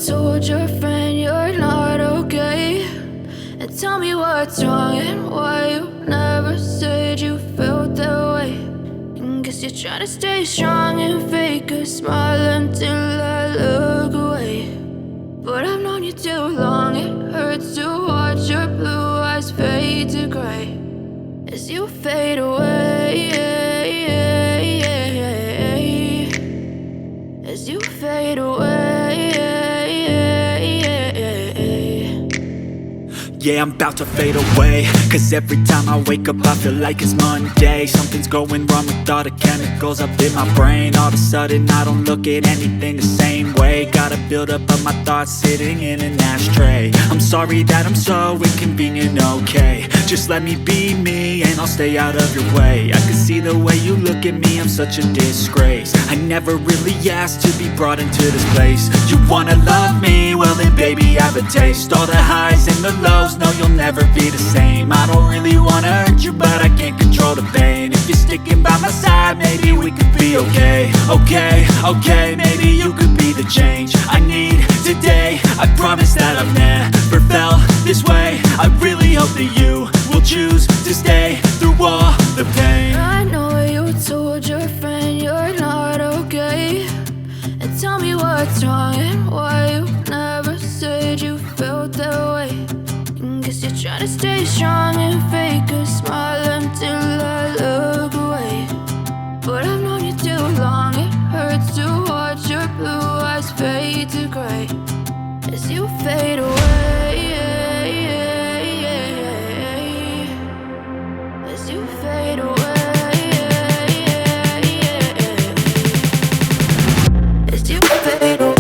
told your friend you're not okay, and tell me what's wrong and why you never said you felt that way. And guess you're trying to stay strong and fake a smile until I look away. But I've known you too long, it hurts to watch your blue eyes fade to gray as you fade away, as you fade away. Yeah, I'm about to fade away, cause every time I wake up I feel like it's Monday. Something's going wrong with all the chemicals up in my brain. All of a sudden I don't look at anything the same way. Gotta build up of my thoughts sitting in an ashtray. I'm sorry that I'm so inconvenient, okay. Just let me be me and I'll stay out of your way. I can see the way you look at me, I'm such a disgrace. I never really asked to be brought into this place. You wanna love me? Well then baby I have a taste. All the highs and the lows, no you'll never be the same. I don't really wanna hurt you but I can't control the pain. If you're sticking by my side maybe we could be okay. Okay, maybe you could be the change I need today. I promise that I've never felt this way. I really hope that you will choose to stay through all the pain. I know you told your friend you're not okay, and tell me what's wrong and why you never said you felt that way. And guess you're trying to stay strong and fake a smile until I look away. But I've known you too long, it hurts to watch your blue eyes fade to gray as you fade away, as you fade away, as you fade away.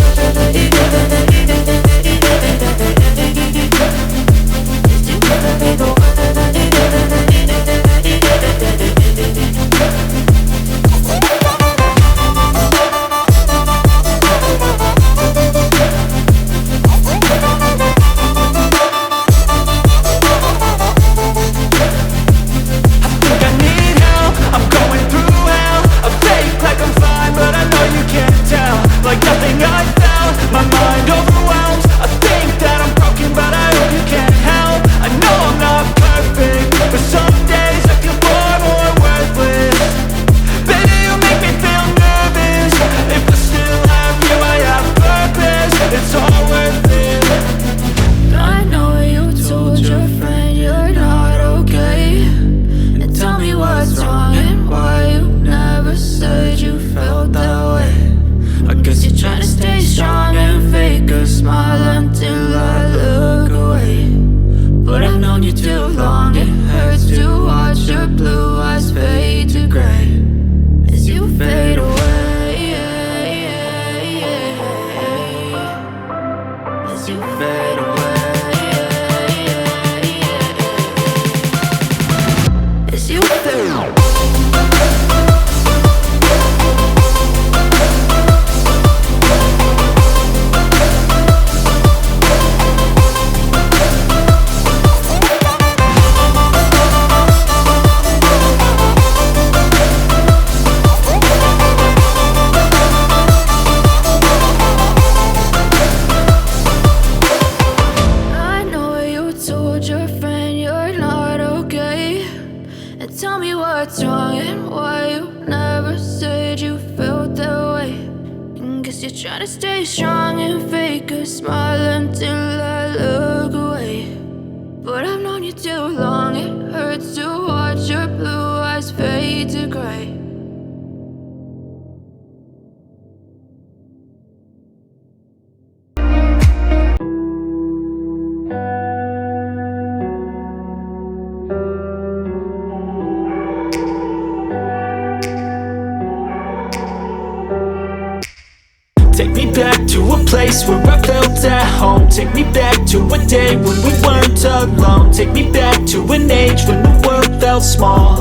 Take me back to a place where I felt at home. Take me back to a day when we weren't alone. Take me back to an age when the world felt small,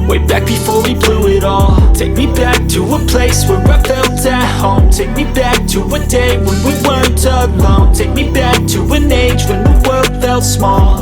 way back before we blew it all. Take me back to a place where I felt at home. Take me back to a day when we weren't alone. Take me back to an age when the world felt small,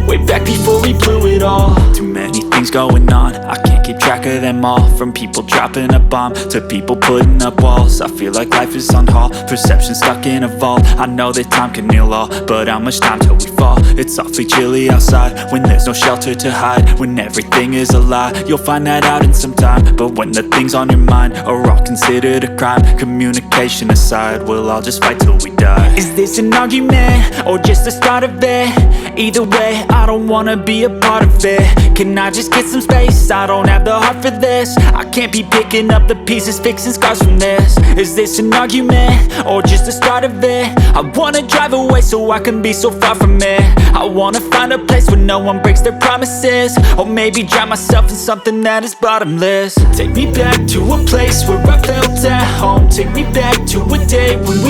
way back before we blew it all. Too many things going on, I can't keep track of them all. From people dropping a bomb to people putting up walls. I feel like life is on hold, perception stuck in a vault. I know that time can heal all, but how much time till we fall? It's awfully chilly outside when there's no shelter to hide. When everything is a lie, you'll find that out in some time. But when the things on your mind are all considered a crime, communication aside, we'll all just fight till we die. Is this an argument or just the start of it? Either way, I don't wanna be a part of it. Can I just get some space? I don't have the heart for this. I can't be picking up the pieces, fixing scars from this. Is this an argument or just the start of it? I wanna drive away so I can be so far from it. I wanna find a place where no one breaks their promises, or maybe drown myself in something that is bottomless. Take me back to a place where I felt at home. Take me back to a day when we